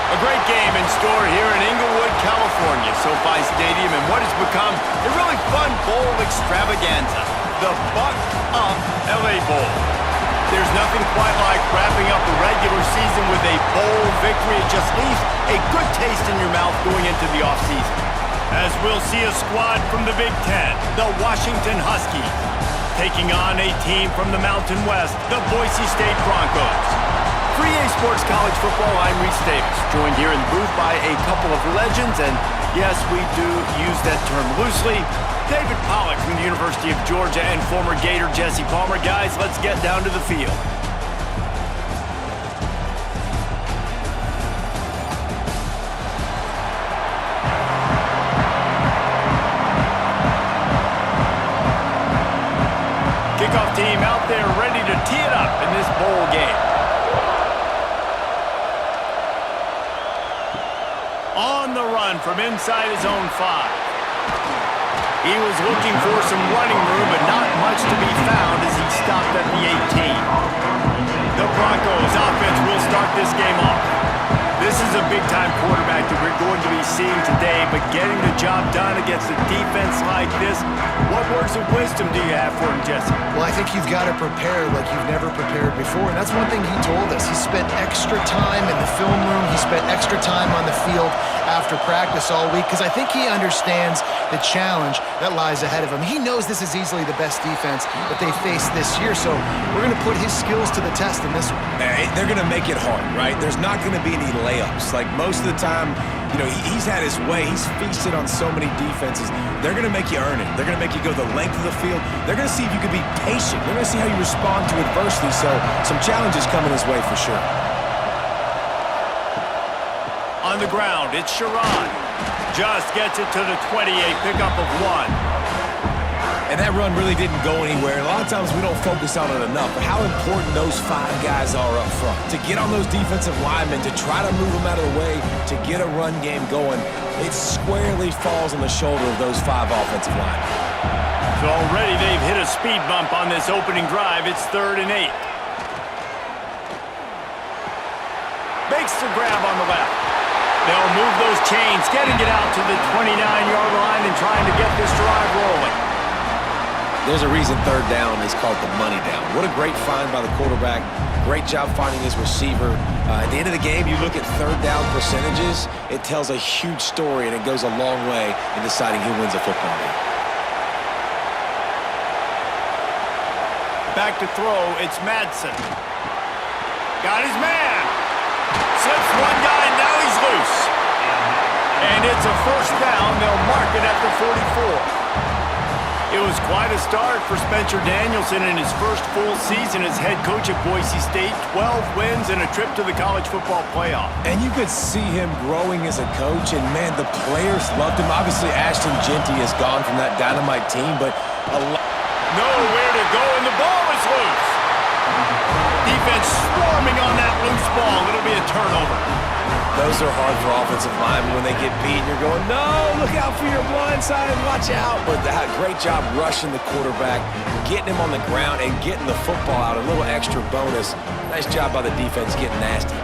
A great game in store here in Inglewood, California. SoFi Stadium and what has become a really fun bowl extravaganza, the Buck Up LA Bowl. There's nothing quite like wrapping up the regular season with a bowl victory. It just leaves a good taste in your mouth going into the offseason. As we'll see a squad from the Big Ten, the Washington Huskies, taking on a team from the Mountain West, the Boise State Broncos. For EA Sports College Football, I'm Reese Davis, joined here in the booth by a couple of legends, and yes, we do use that term loosely. David Pollack from the University of Georgia and former Gator Jesse Palmer. Guys, let's get down to the field. Kickoff team out there ready to tee it up in this bowl game. On the run from inside his own 5. He was looking for some running room, but not much to be found as he stopped at the 18. The Broncos offense will start this game off. This is a big-time quarterback that we're going to be seeing today, but getting the job done against a defense like this, what words of wisdom do you have for him, Jesse? Well, I think you've got to prepare like you've never prepared before, and that's one thing he told us. He spent extra time in the film room. He spent extra time on the field after practice all week because I think he understands the challenge that lies ahead of him. He knows this is easily the best defense that they faced this year, so we're going to put his skills to the test in this one. They're going to make it hard, right? There's not going to be any layups. Like most of the time, you know, he's had his way. He's feasted on so many defenses. They're going to make you earn it. They're going to make you go the length of the field. They're going to see if you can be patient. They're going to see how you respond to adversity, so some challenges coming his way for sure. On the ground, it's Sherrod. Just gets it to the 28, pickup of 1. And that run really didn't go anywhere. A lot of times we don't focus on it enough, but how important those 5 guys are up front. To get on those defensive linemen, to try to move them out of the way, to get a run game going, it squarely falls on the shoulder of those 5 offensive linemen. So already they've hit a speed bump on this opening drive. It's 3rd and 8. Makes the grab on the left. They'll move those chains, getting it out to the 29-yard line and trying to get this drive rolling. There's a reason 3rd down is called the money down. What a great find by the quarterback. Great job finding his receiver. At the end of the game, you look at 3rd down percentages, it tells a huge story, and it goes a long way in deciding who wins a football game. Back to throw, it's Madsen. Got his man. Slips one guy, now he's loose. And it's a 1st down. They'll mark it at the 44. It was quite a start for Spencer Danielson in his first full season as head coach at Boise State. 12 wins and a trip to the college football playoff. And you could see him growing as a coach, and man, the players loved him. Obviously, Ashton Jeanty has gone from that dynamite team, but nowhere to go, and the ball is loose. Defense swarming on that loose ball. It'll be a turnover. Those are hard for offensive linemen when they get beat. You're going, no, look out for your blind side and watch out. But that great job rushing the quarterback, getting him on the ground, and getting the football out. A little extra bonus. Nice job by the defense getting nasty.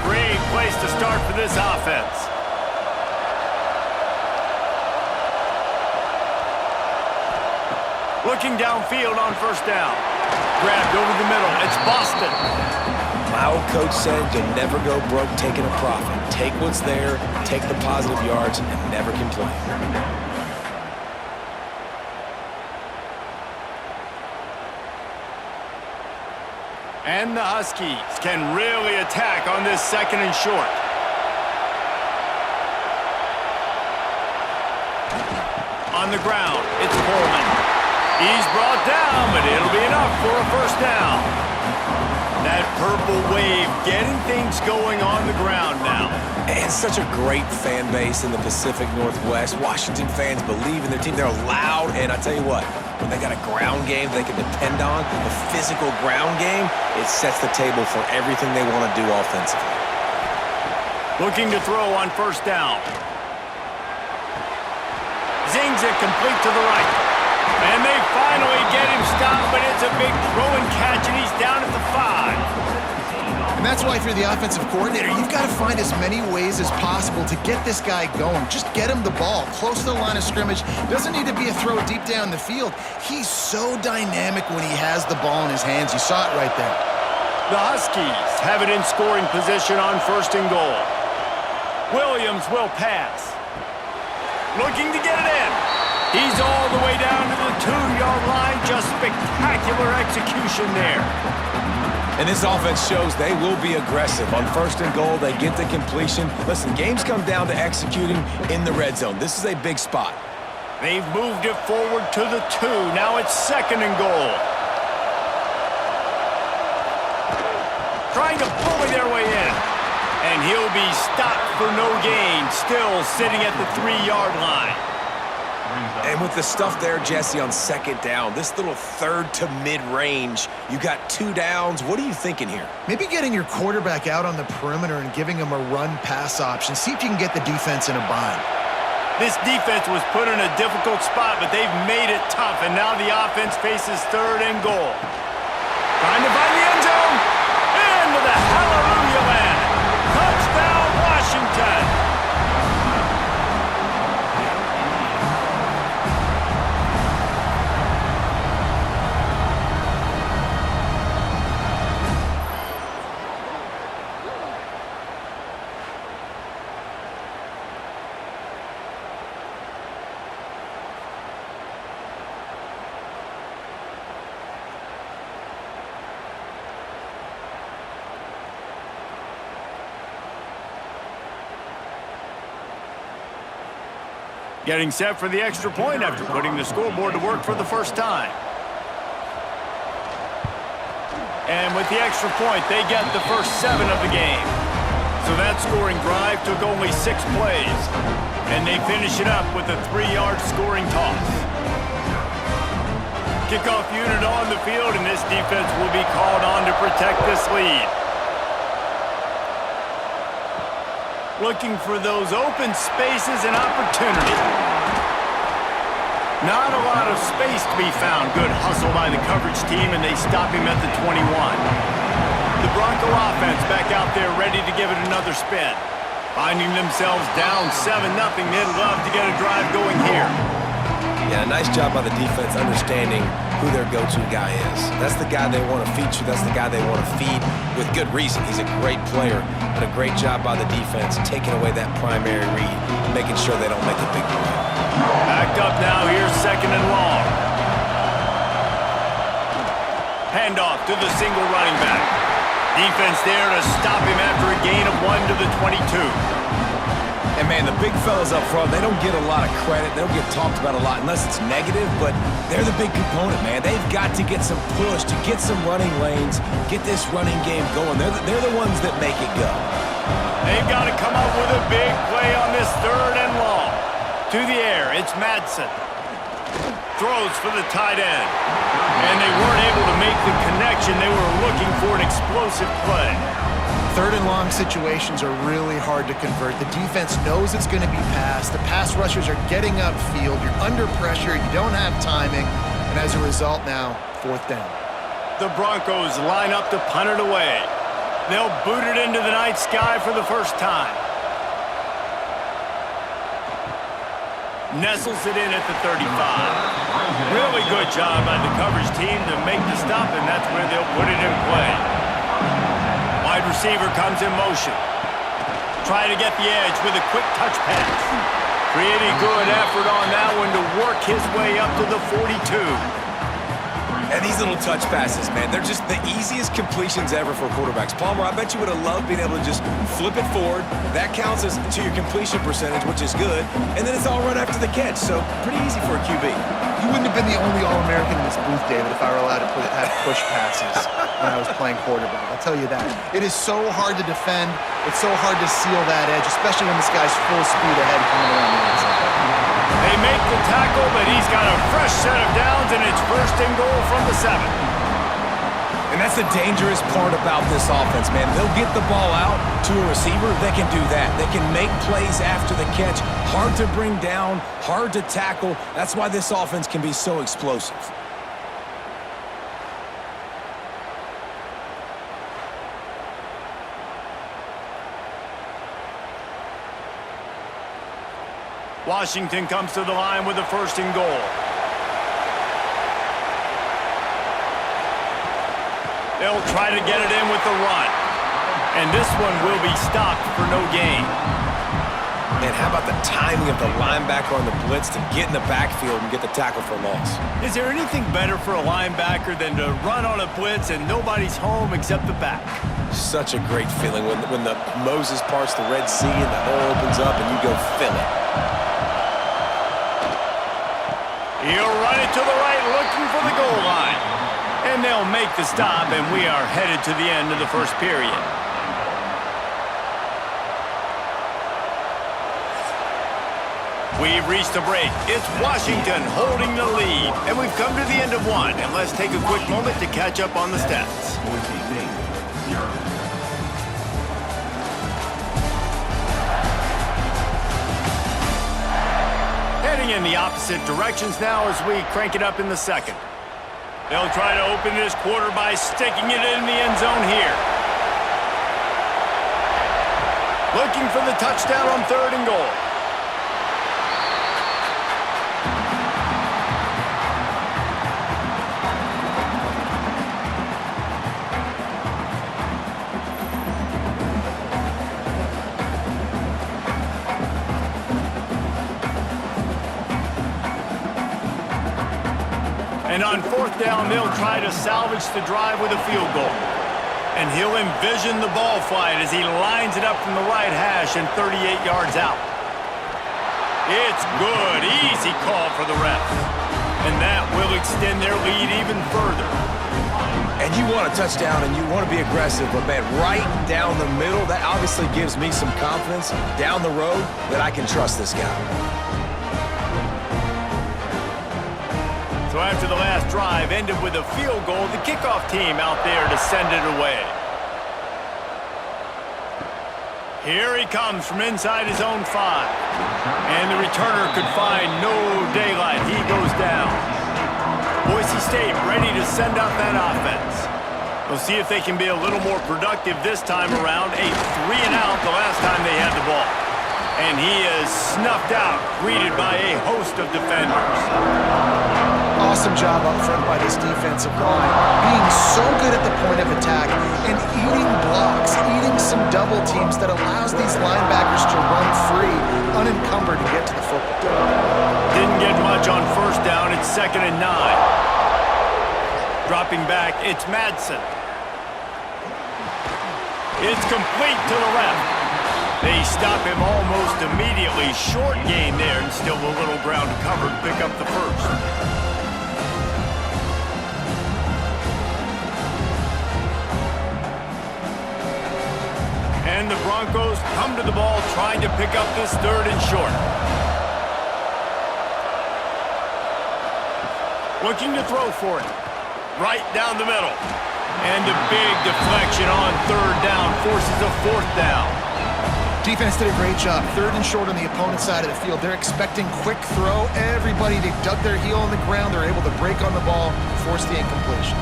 Great place to start for this offense. Looking downfield on 1st down. Grabbed over the middle. It's Boston. My old coach said you'll never go broke taking a profit. Take what's there, take the positive yards, and never complain. And the Huskies can really attack on this 2nd and short. On the ground, it's Coleman. He's brought down, but it'll be enough for a 1st down. That purple wave getting things going on the ground now. And such a great fan base in the Pacific Northwest. Washington fans believe in their team. They're loud, and I tell you what, when they got a ground game they can depend on, a physical ground game, it sets the table for everything they want to do offensively. Looking to throw on 1st down. Zings it complete to the right. And they finally get him stopped. that's why if you're the offensive coordinator, you've got to find as many ways as possible to get this guy going. Just get him the ball close to the line of scrimmage. Doesn't need to be a throw deep down the field. He's so dynamic when he has the ball in his hands. You saw it right there. The Huskies have it in scoring position on 1st and goal. Williams will pass. Looking to get it in. He's all the way down to the 2-yard line. Just spectacular execution there. And this offense shows they will be aggressive. On 1st and goal, they get the completion. Listen, games come down to executing in the red zone. This is a big spot. They've moved it forward to the 2. Now it's 2nd and goal. Trying to bully their way in. And he'll be stopped for no gain. Still sitting at the 3-yard line. And with the stuff there, Jesse, on 2nd down, this little 3rd to mid-range, you got 2 downs. What are you thinking here? Maybe getting your quarterback out on the perimeter and giving him a run-pass option. See if you can get the defense in a bind. This defense was put in a difficult spot, but they've made it tough, and now the offense faces 3rd and goal. Trying to find the end zone. Into the hallelujah land. Touchdown, Washington. Getting set for the extra point after putting the scoreboard to work for the first time. And with the extra point, they get the first 7 of the game. So that scoring drive took only 6 plays. And they finish it up with a 3-yard scoring toss. Kickoff unit on the field, and this defense will be called on to protect this lead. Looking for those open spaces and opportunity. Not a lot of space to be found. Good hustle by the coverage team, and they stop him at the 21. The Bronco offense back out there ready to give it another spin. Finding themselves down 7-0, they'd love to get a drive going here. Yeah, nice job by the defense understanding who their go-to guy is. That's the guy they want to feature. That's the guy they want to feed with good reason. He's a great player, but a great job by the defense taking away that primary read, making sure they don't make a big play. Backed up now, here's 2nd and long. Handoff to the single running back. Defense there to stop him after a gain of 1 to the 22. And, man, the big fellas up front, they don't get a lot of credit. They don't get talked about a lot unless it's negative, but they're the big component, man. They've got to get some push, to get some running lanes, get this running game going. They're the ones that make it go. They've got to come up with a big play on this 3rd and long. To the air, it's Madsen. Throws for the tight end. And they weren't able to make the connection. They were looking for an explosive play. 3rd and long situations are really hard to convert. The defense knows it's going to be passed. The pass rushers are getting upfield. You're under pressure. You don't have timing. And as a result now, 4th down. The Broncos line up to punt it away. They'll boot it into the night sky for the first time. Nestles it in at the 35. Really good job by the coverage team to make the stop, and that's where they'll put it in play. Wide receiver comes in motion. Trying to get the edge with a quick touch pass. Pretty good effort on that one to work his way up to the 42. And these little touch passes, man, they're just the easiest completions ever for quarterbacks. Palmer, I bet you would have loved being able to just flip it forward. That counts as to your completion percentage, which is good. And then it's all right after the catch, so pretty easy for a QB. You wouldn't have been the only All-American in this booth, David, if I were allowed to have push passes when I was playing quarterback. I'll tell you that. It is so hard to defend. It's so hard to seal that edge, especially when this guy's full speed ahead coming around the inside. They make the tackle, but he's got a fresh set of downs, and it's 1st and goal from the 7. And that's the dangerous part about this offense, man. They'll get the ball out to a receiver. They can do that. They can make plays after the catch. Hard to bring down, hard to tackle. That's why this offense can be so explosive. Washington comes to the line with a 1st and goal. They'll try to get it in with the run. And this one will be stopped for no gain. Man, how about the timing of the linebacker on the blitz to get in the backfield and get the tackle for loss? Is there anything better for a linebacker than to run on a blitz and nobody's home except the back? Such a great feeling when the Moses parts the Red Sea and the hole opens up and you go fill it. He'll run it to the right, looking for the goal line. And they'll make the stop, and we are headed to the end of the 1st period. We've reached a break. It's Washington holding the lead. And we've come to the end of one. And let's take a quick moment to catch up on the stats. Heading in the opposite directions now as we crank it up in the 2nd. They'll try to open this quarter by sticking it in the end zone here. Looking for the touchdown on 3rd and goal. And on 4th down, they'll try to salvage the drive with a field goal. And he'll envision the ball flight as he lines it up from the right hash and 38 yards out. It's good. Easy call for the ref. And that will extend their lead even further. And you want a touchdown and you want to be aggressive, but man, right down the middle, that obviously gives me some confidence down the road that I can trust this guy. So after the last drive ended with a field goal, the kickoff team out there to send it away. Here he comes from inside his own 5. And the returner could find no daylight. He goes down. Boise State ready to send out that offense. We'll see if they can be a little more productive this time around. A 3-and-out the last time they had the ball. And he is snuffed out, greeted by a host of defenders. Awesome job up front by this defensive line, being so good at the point of attack and eating blocks, eating some double teams that allows these linebackers to run free, unencumbered, and get to the football. Didn't get much on 1st down. It's 2nd and 9. Dropping back, it's Madsen. It's complete to the left. They stop him almost immediately. Short gain there, and still a little ground to cover to pick up the 1st. And the Broncos come to the ball trying to pick up this 3rd and short. Looking to throw for it. Right down the middle. And a big deflection on 3rd down forces a 4th down. Defense did a great job. 3rd and short on the opponent's side of the field. They're expecting quick throw. Everybody, they dug their heel on the ground. They're able to break on the ball, force the incompletion.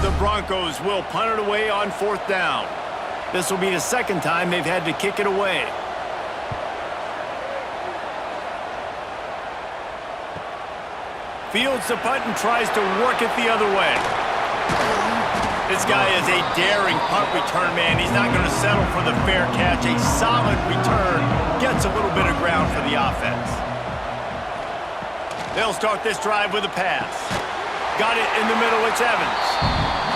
The Broncos will punt it away on 4th down. This will be the 2nd time they've had to kick it away. Fields the punt and tries to work it the other way. This guy is a daring punt return man. He's not going to settle for the fair catch. A solid return gets a little bit of ground for the offense. They'll start this drive with a pass. Got it in the middle. It's Evans.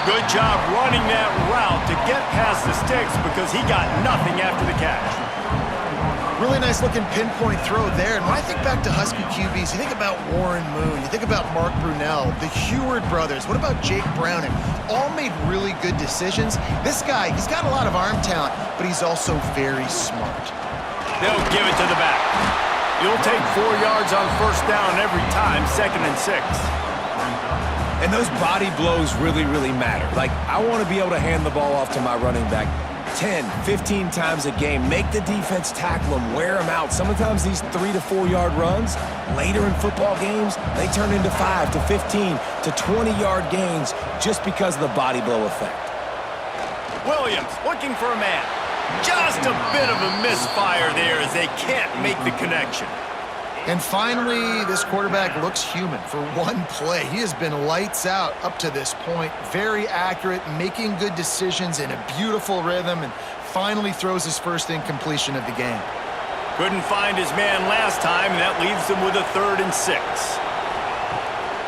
Good job running that route to get past the sticks because he got nothing after the catch. Really nice looking pinpoint throw there. And when I think back to Husky QBs, you think about Warren Moon, you think about Mark Brunell, the Heward brothers, what about Jake Browning? All made really good decisions. This guy, he's got a lot of arm talent, but he's also very smart. They'll give it to the back. You'll take 4 yards on 1st down every time, 2nd and 6. And those body blows really, really matter. Like, I want to be able to hand the ball off to my running back 10, 15 times a game. Make the defense tackle them, wear them out. Sometimes these 3 to 4 yard runs, later in football games, they turn into 5 to 15 to 20-yard gains just because of the body blow effect. Williams looking for a man. Just a bit of a misfire there as they can't make the connection. And finally, this quarterback looks human for one play. He has been lights out up to this point. Very accurate, making good decisions in a beautiful rhythm, and finally throws his first incompletion of the game. Couldn't find his man last time, and that leaves him with a 3rd and 6.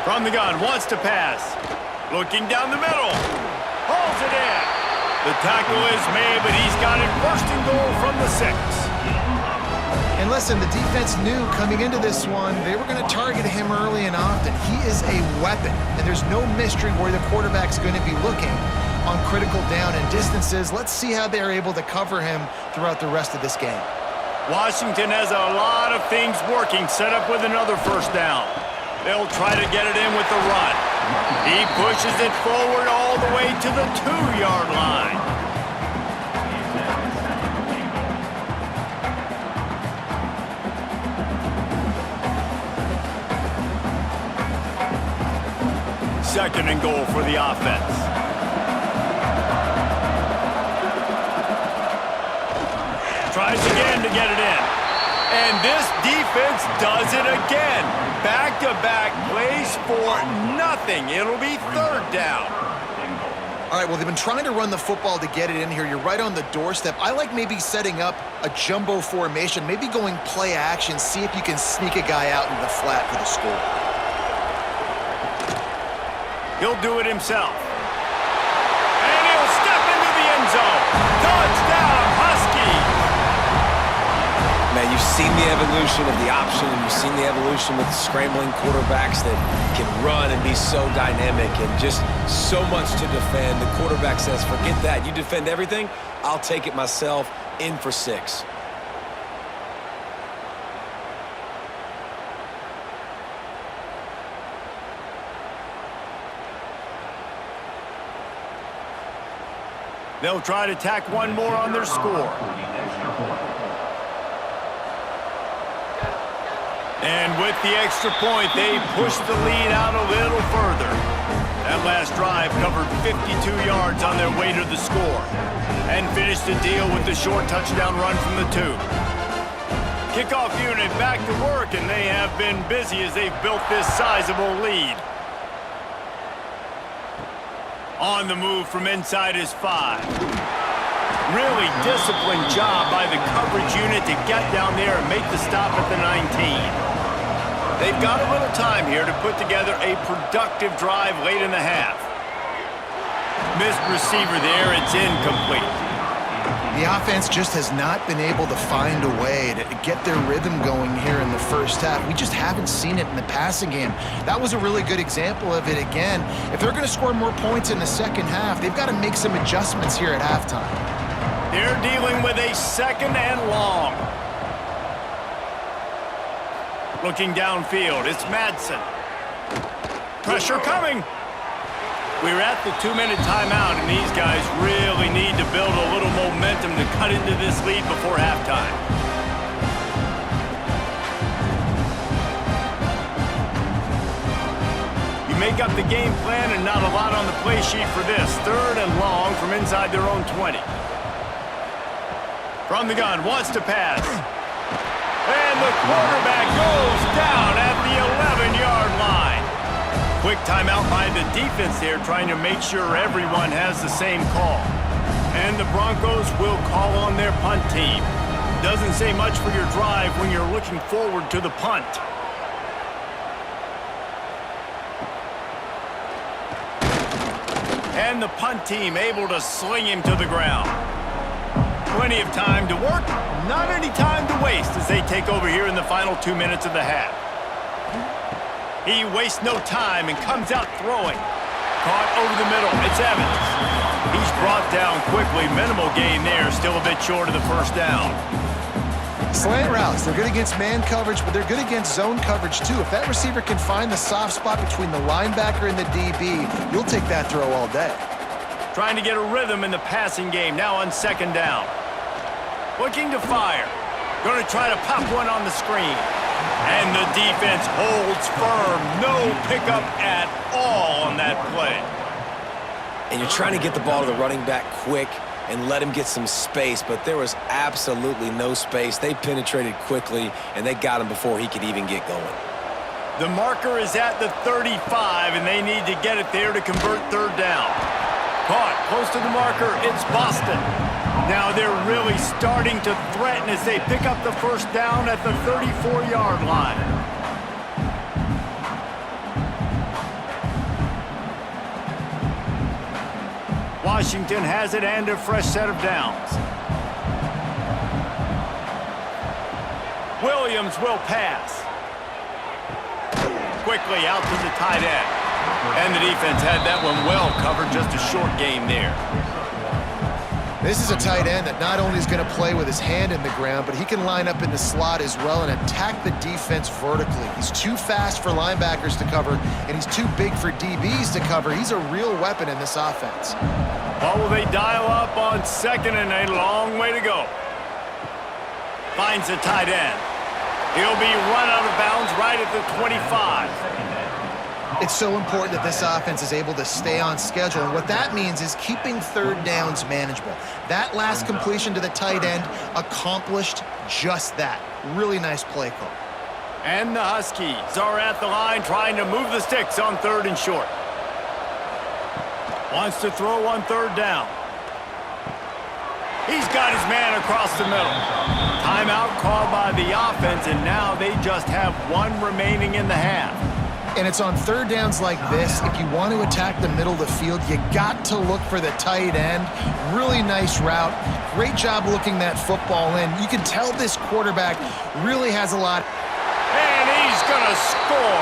From the gun, wants to pass. Looking down the middle. Hauls it in. The tackle is made, but he's got it 1st and goal from the 6. And listen, the defense knew coming into this one, they were going to target him early and often. He is a weapon, and there's no mystery where the quarterback's going to be looking on critical down and distances. Let's see how they're able to cover him throughout the rest of this game. Washington has a lot of things working, set up with another 1st down. They'll try to get it in with the run. He pushes it forward all the way to the 2-yard line. Second and goal for the offense. Tries again to get it in. And this defense does it again. Back-to-back plays for nothing. It'll be 3rd down. All right, well, they've been trying to run the football to get it in here. You're right on the doorstep. I like maybe setting up a jumbo formation, maybe going play action, see if you can sneak a guy out into the flat for the score. He'll do it himself. And he'll step into the end zone. Touchdown, Huskies! Man, you've seen the evolution of the option, and you've seen the evolution with scrambling quarterbacks that can run and be so dynamic and just so much to defend. The quarterback says, forget that. You defend everything, I'll take it myself. In for 6. They'll try to tack one more on their score. And with the extra point, they push the lead out a little further. That last drive covered 52 yards on their way to the score and finished the deal with the short touchdown run from the 2. Kickoff unit back to work, and they have been busy as they've built this sizable lead. On the move from inside his 5. Really disciplined job by the coverage unit to get down there and make the stop at the 19. They've got a little time here to put together a productive drive late in the half. Missed receiver there, it's incomplete. The offense just has not been able to find a way to get their rhythm going here in the first half. We just haven't seen it in the passing game. That was a really good example of it again. If they're going to score more points in the second half, they've got to make some adjustments here at halftime. They're dealing with a 2nd and long. Looking downfield, it's Madsen. Pressure coming. We're at the 2-minute timeout, and these guys really need to build a little momentum to cut into this lead before halftime. You make up the game plan and not a lot on the play sheet for this. 3rd and long from inside their own 20. From the gun, wants to pass. And the quarterback goes down at the 11-yard line. Quick timeout by the defense there, trying to make sure everyone has the same call. And the Broncos will call on their punt team. Doesn't say much for your drive when you're looking forward to the punt. And the punt team able to sling him to the ground. Plenty of time to work, not any time to waste as they take over here in the final 2 minutes of the half. He wastes no time and comes out throwing. Caught over the middle, it's Evans. He's brought down quickly, minimal gain there, still a bit short of the 1st down. Slant routes, they're good against man coverage, but they're good against zone coverage too. If that receiver can find the soft spot between the linebacker and the DB, you'll take that throw all day. Trying to get a rhythm in the passing game, now on 2nd down. Looking to fire. Going to try to pop one on the screen. And the defense holds firm. No pickup at all on that play. And you're trying to get the ball to the running back quick. and let him get some space, but there was absolutely no space. They penetrated quickly, and they got him before he could even get going. The marker is at the 35, and they need to get it there to convert third down. Caught close to the marker, it's Boston. Now they're really starting to threaten as they pick up the first down at the 34-yard line. Washington has it and a fresh set of downs. Williams will pass. Quickly out to the tight end. And the defense had that one well covered, just a short game there. This is a tight end that not only is going to play with his hand in the ground, but he can line up in the slot as well and attack the defense vertically. He's too fast for linebackers to cover, and he's too big for DBs to cover. He's a real weapon in this offense. What will they dial up on second and a long way to go? Finds the tight end. He'll be run out of bounds right at the 25. It's so important that this offense is able to stay on schedule, and what that means is keeping third downs manageable. That last completion to the tight end accomplished just that. Really nice play call. And the Huskies are at the line trying to move the sticks on third and short. Wants to throw on third down. He's got his man across the middle. Timeout called by the offense, and now they just have one remaining in the half. And it's on third downs like this, if you want to attack the middle of the field, you got to look for the tight end. Really nice route. Great job looking that football in. You can tell this quarterback really has a lot. And he's going to score.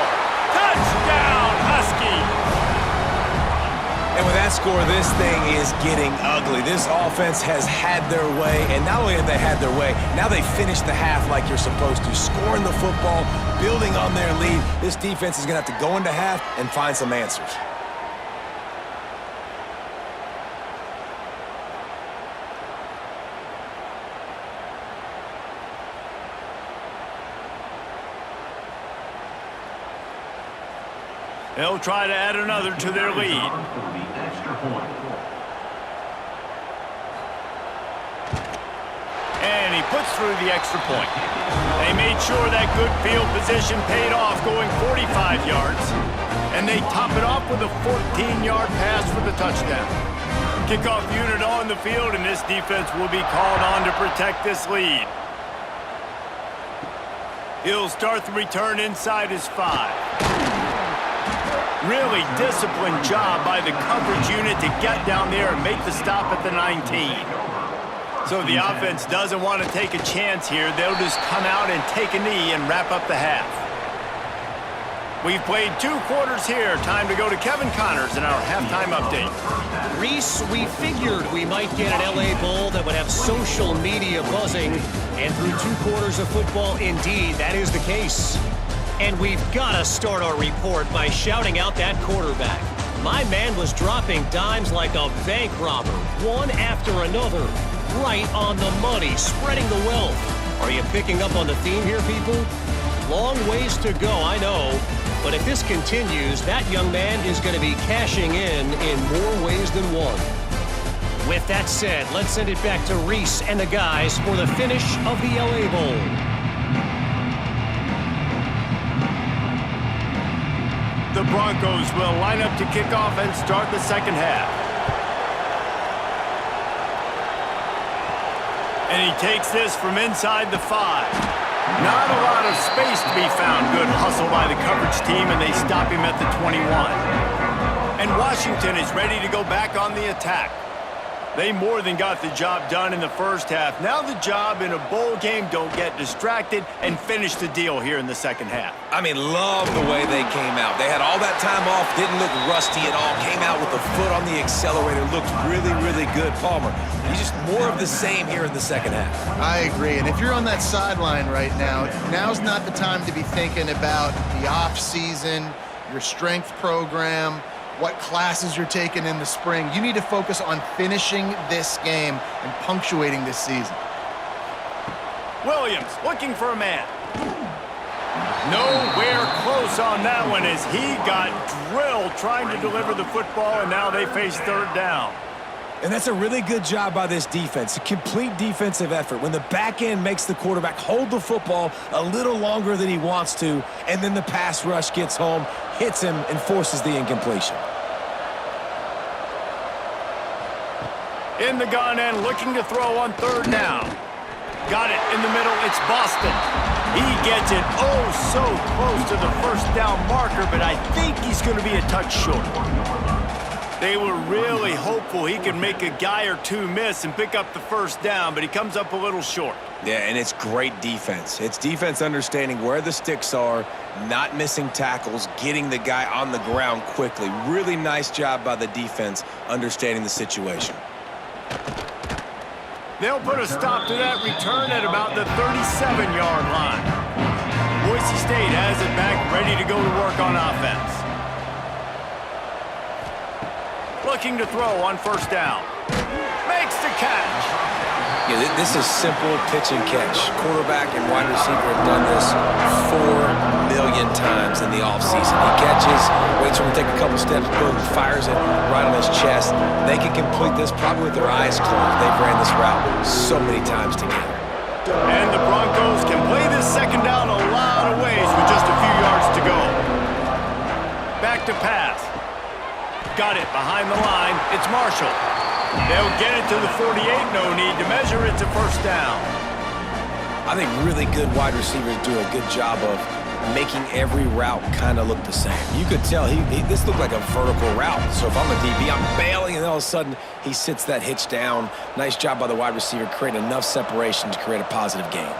Touchdown, Husky. And with that score, this thing is getting ugly. This offense has had their way, and not only have they had their way, now they finish the half like you're supposed to, scoring the football, building on their lead. This defense is going to have to go into half and find some answers. They'll try to add another to their lead. And he puts through the extra point. They made sure that good field position paid off, going 45 yards. And they top it off with a 14-yard pass for the touchdown. Kickoff unit on the field, and this defense will be called on to protect this lead. He'll start the return inside his 5. Really disciplined job by the coverage unit to get down there and make the stop at the 19. So the offense doesn't want to take a chance here. They'll just come out and take a knee and wrap up the half. We've played 2 quarters here. Time to go to Kevin Connors in our halftime update. Reese, we figured we might get an LA Bowl that would have social media buzzing, and through 2 quarters of football, indeed, that is the case. And we've got to start our report by shouting out that quarterback. My man was dropping dimes like a bank robber, one after another, right on the money, spreading the wealth. Are you picking up on the theme here, people? Long ways to go, I know. But if this continues, that young man is going to be cashing in more ways than one. With that said, let's send it back to Reese and the guys for the finish of the LA Bowl. The Broncos will line up to kick off and start the second half. And he takes this from inside the 5. Not a lot of space to be found. Good hustle by the coverage team, and they stop him at the 21. And Washington is ready to go back on the attack. They more than got the job done in the first half. Now the job in a bowl game, don't get distracted and finish the deal here in the second half. I mean, love the way they came out. They had all that time off, didn't look rusty at all, came out with the foot on the accelerator, looked really, really good. Palmer, he's just more of the same here in the second half. I agree, and if you're on that sideline right now, now's not the time to be thinking about the off season, your strength program, what classes you're taking in the spring. You need to focus on finishing this game and punctuating this season. Williams looking for a man. Nowhere close on that one as he got drilled trying to deliver the football, and now they face third down. And that's a really good job by this defense, a complete defensive effort. When the back end makes the quarterback hold the football a little longer than he wants to, and then the pass rush gets home, hits him, and forces the incompletion. In the gun and looking to throw on third down. Got it in the middle. It's Boston. He gets it oh so close to the first down marker, but I think he's going to be a touch short. They were really hopeful he could make a guy or two miss and pick up the first down, but he comes up a little short. Yeah, and it's great defense. It's defense understanding where the sticks are, not missing tackles, getting the guy on the ground quickly. Really nice job by the defense understanding the situation. They'll put a stop to that return at about the 37-yard line. Boise State has it back, ready to go to work on offense. Looking to throw on first down. Makes the catch. Yeah, this is simple pitch and catch. Quarterback and wide receiver have done this 4 million times in the offseason. He catches, waits for him to take a couple steps, boom, fires it right on his chest. They can complete this probably with their eyes closed. They've ran this route so many times together. And the Broncos can play this second down a lot of ways with just a few yards to go. Back to pass. Got it behind the line. It's Marshall. They'll get it to the 48. No need to measure. It's a first down. I think really good wide receivers do a good job of making every route kind of look the same. You could tell this looked like a vertical route. So if I'm a DB, I'm bailing, and all of a sudden he sits that hitch down. Nice job by the wide receiver creating enough separation to create a positive gain.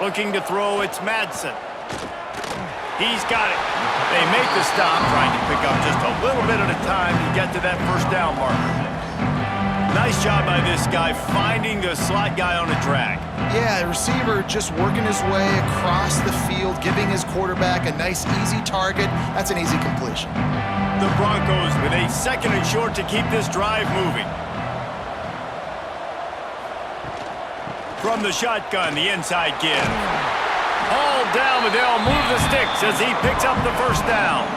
Looking to throw, it's Madsen. He's got it. They make the stop, trying to pick up just a little bit at a time to get to that first down marker. Nice job by this guy finding the slot guy on a drag. Yeah, the receiver just working his way across the field, giving his quarterback a nice, easy target. That's an easy completion. The Broncos with a second and short to keep this drive moving. From the shotgun, the inside give. All down, but they'll move the sticks as he picks up the first down.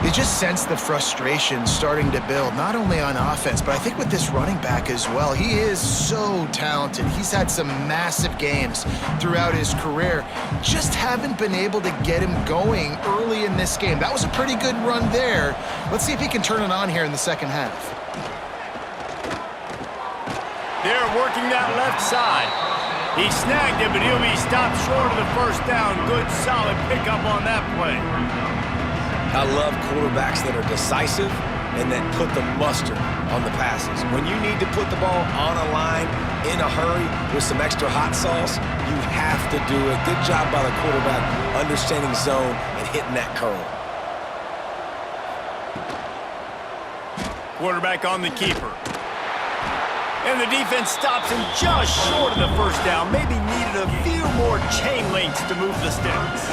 You just sense the frustration starting to build, not only on offense, but I think with this running back as well. He is so talented. He's had some massive games throughout his career. Just haven't been able to get him going early in this game. That was a pretty good run there. Let's see if he can turn it on here in the second half. They're working that left side. He snagged it, but he'll be stopped short of the first down. Good, solid pickup on that play. I love quarterbacks that are decisive and that put the mustard on the passes. When you need to put the ball on a line in a hurry with some extra hot sauce, you have to do it. Good job by the quarterback understanding zone and hitting that curl. Quarterback on the keeper. And the defense stops him just short of the first down. Maybe needed a few more chain links to move the sticks.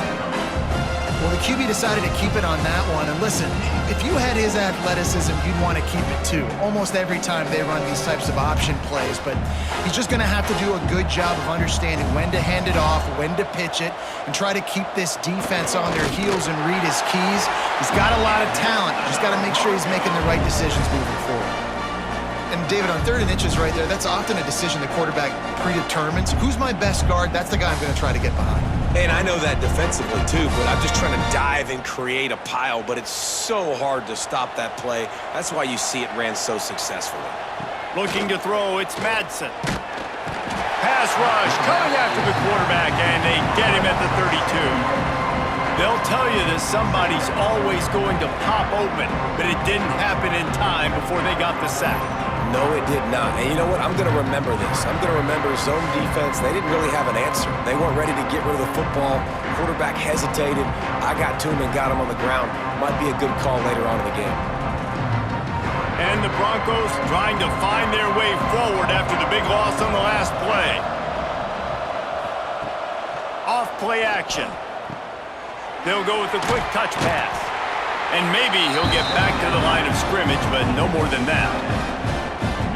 Well, the QB decided to keep it on that one. And listen, if you had his athleticism, you'd want to keep it too. Almost every time they run these types of option plays. But he's just going to have to do a good job of understanding when to hand it off, when to pitch it, and try to keep this defense on their heels and read his keys. He's got a lot of talent. Just got to make sure he's making the right decisions moving forward. And David, on 3rd and inches right there, that's often a decision the quarterback predetermines. Who's my best guard? That's the guy I'm going to try to get behind. And I know that defensively too, but I'm just trying to dive and create a pile, but it's so hard to stop that play. That's why you see it ran so successfully. Looking to throw, it's Madsen. Pass rush, coming after the quarterback, and they get him at the 32. They'll tell you that somebody's always going to pop open, but it didn't happen in time before they got the sack. No, it did not. And you know what? I'm going to remember this. I'm going to remember zone defense. They didn't really have an answer. They weren't ready to get rid of the football. Quarterback hesitated. I got to him and got him on the ground. Might be a good call later on in the game. And the Broncos trying to find their way forward after the big loss on the last play. Off play action. They'll go with a quick touch pass. And maybe he'll get back to the line of scrimmage, but no more than that.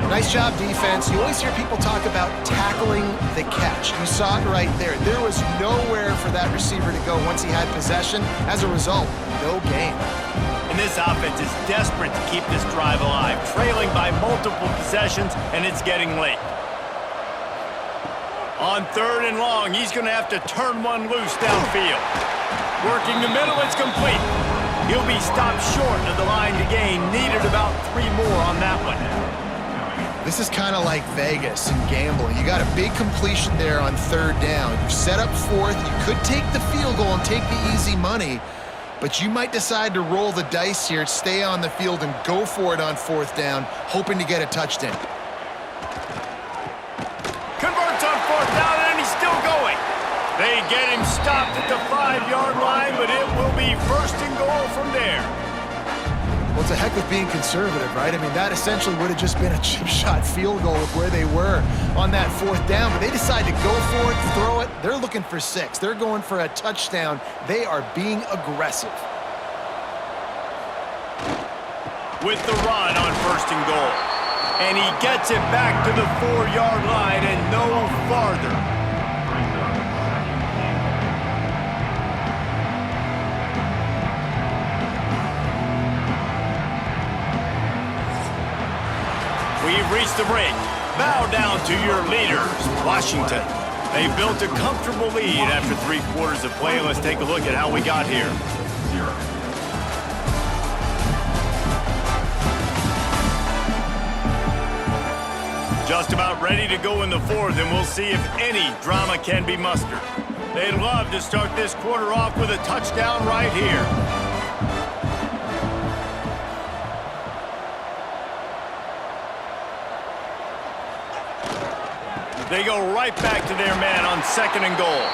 Nice job, defense. You always hear people talk about tackling the catch. You saw it right there. There was nowhere for that receiver to go once he had possession. As a result, no gain. And this offense is desperate to keep this drive alive, trailing by multiple possessions, and it's getting late. On 3rd and long, he's going to have to turn one loose downfield. Working the middle, it's complete. He'll be stopped short of the line to gain. Needed about 3 more on that one. This is kind of like Vegas and gambling. You got a big completion there on 3rd down. You're set up 4th. You could take the field goal and take the easy money, but you might decide to roll the dice here, stay on the field, and go for it on 4th down, hoping to get a touchdown. Converts on 4th down, and he's still going. They get him stopped at the 5-yard line, but it will be 1st and goal from there. Well, it's a heck of being conservative, right? I mean, that essentially would have just been a chip shot field goal with where they were on that 4th down, but they decide to go for it, throw it. They're looking for 6. They're going for a touchdown. They are being aggressive. With the run on 1st and goal. And he gets it back to the 4-yard line and no farther. We've reached the break. Bow down to your leaders, Washington. They built a comfortable lead after 3 quarters of play. Let's take a look at how we got here. Just about ready to go in the 4th, and we'll see if any drama can be mustered. They'd love to start this quarter off with a touchdown right here. They go right back to their man on 2nd and goal.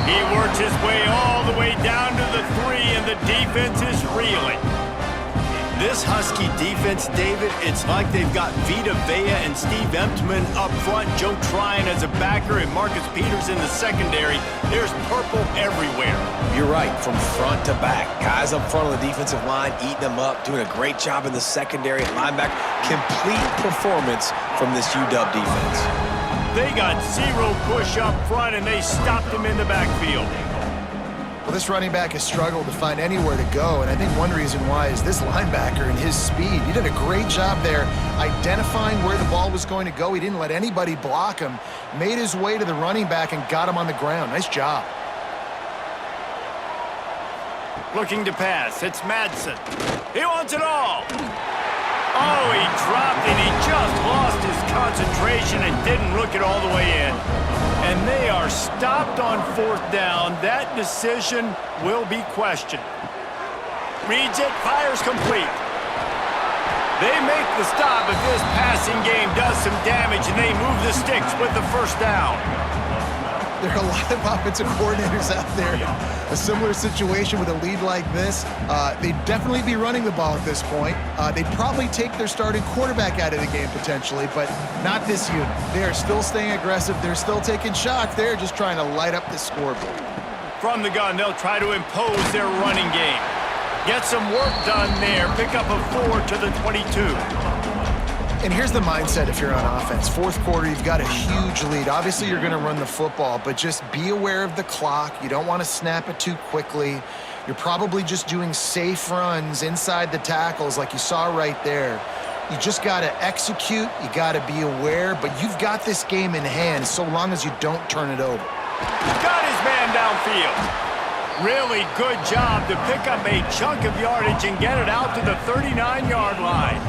He works his way all the way down to the 3, and the defense is reeling. This Husky defense, David, it's like they've got Vita Vea and Steve Emtman up front, Joe Tryon as a backer, and Marcus Peters in the secondary. There's purple everywhere. You're right, from front to back. Guys up front on the defensive line eating them up, doing a great job in the secondary at linebacker. Complete performance from this UW defense. They got 0 push up front, and they stopped him in the backfield. Well, this running back has struggled to find anywhere to go, and I think one reason why is this linebacker and his speed. He did a great job there identifying where the ball was going to go. He didn't let anybody block him, made his way to the running back and got him on the ground. Nice job. Looking to pass, it's Madsen. He wants it all. Oh, he dropped it. He just lost his concentration and didn't look it all the way in. And they are stopped on 4th down. That decision will be questioned. Reads it, fires complete. They make the stop, but this passing game does some damage, and they move the sticks with the 1st down. There are a lot of offensive coordinators out there. A similar situation with a lead like this. They'd definitely be running the ball at this point. They'd probably take their starting quarterback out of the game potentially, but not this unit. They are still staying aggressive. They're still taking shots. They're just trying to light up the scoreboard. From the gun, they'll try to impose their running game. Get some work done there. Pick up a 4 to the 22. And here's the mindset if you're on offense. 4th quarter, you've got a huge lead. Obviously, you're going to run the football, but just be aware of the clock. You don't want to snap it too quickly. You're probably just doing safe runs inside the tackles like you saw right there. You just got to execute. You got to be aware, but you've got this game in hand so long as you don't turn it over. Got his man downfield. Really good job to pick up a chunk of yardage and get it out to the 39-yard line.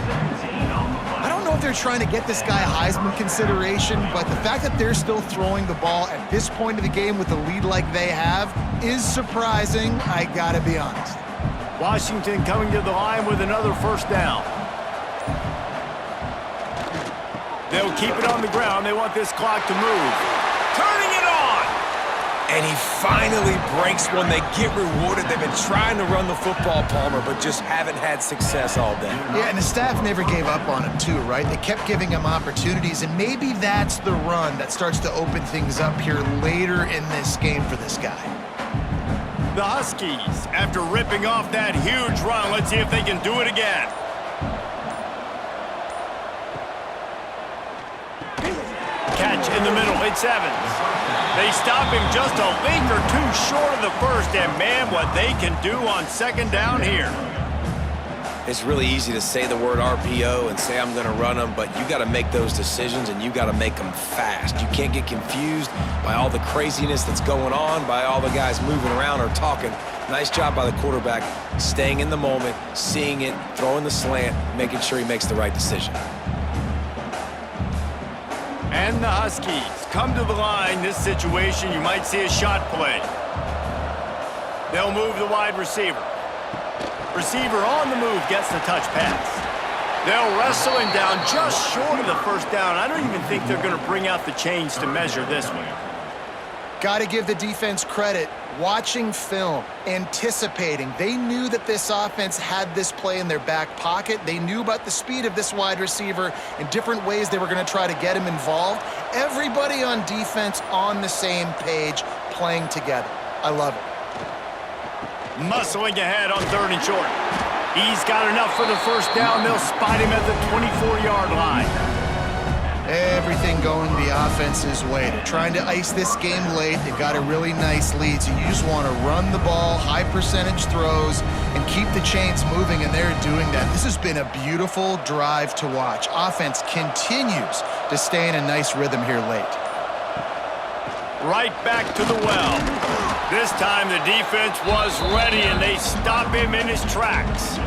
I don't know if they're trying to get this guy Heisman consideration, but the fact that they're still throwing the ball at this point of the game with a lead like they have is surprising, I gotta be honest. Washington coming to the line with another 1st down. They'll keep it on the ground. They want this clock to move. Turning it on! And he finally breaks one. They get rewarded. They've been trying to run the football, Palmer, but just haven't had success all day. Yeah, and the staff never gave up on him, too, right? They kept giving him opportunities, and maybe that's the run that starts to open things up here later in this game for this guy. The Huskies, after ripping off that huge run, let's see if they can do it again. catch in the middle. It's Evans. They stop him just a link or two short of the first, and man, what they can do on second down here. It's really easy to say the word RPO and say I'm going to run them, but you got to make those decisions and you got to make them fast. You can't get confused by all the craziness that's going on, by all the guys moving around or talking. Nice job by the quarterback, staying in the moment, seeing it, throwing the slant, making sure he makes the right decision. And the Huskies come to the line. This situation, you might see a shot play. They'll move the wide receiver. Receiver on the move gets the touch pass. They'll wrestle him down just short of the first down. I don't even think they're going to bring out the chains to measure this one. Got to give the defense credit. Watching film, anticipating. They knew that this offense had this play in their back pocket. They knew about the speed of this wide receiver and different ways they were going to try to get him involved. Everybody on defense on the same page, playing together. I love it. Muscling ahead on 3rd and short. He's got enough for the first down. They'll spot him at the 24-yard line. Everything going the offense's way. They're trying to ice this game late. They've got a really nice lead, so you just want to run the ball, high percentage throws, and keep the chains moving, and they're doing that. This has been a beautiful drive to watch. Offense continues to stay in a nice rhythm here late. Right back to the well. This time the defense was ready, and they stop him in his tracks.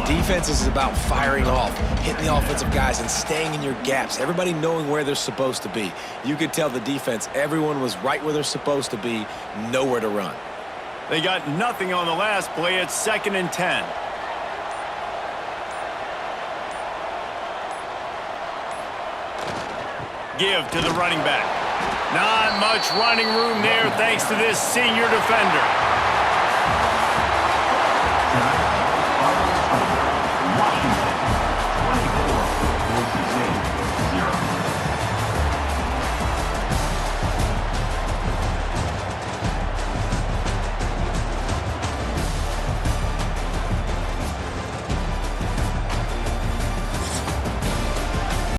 Defense is about firing off, hitting the offensive guys, and staying in your gaps. Everybody knowing where they're supposed to be. You could tell the defense, everyone was right where they're supposed to be, nowhere to run. They got nothing on the last play. It's 2nd and 10. Give to the running back. Not much running room there thanks to this senior defender.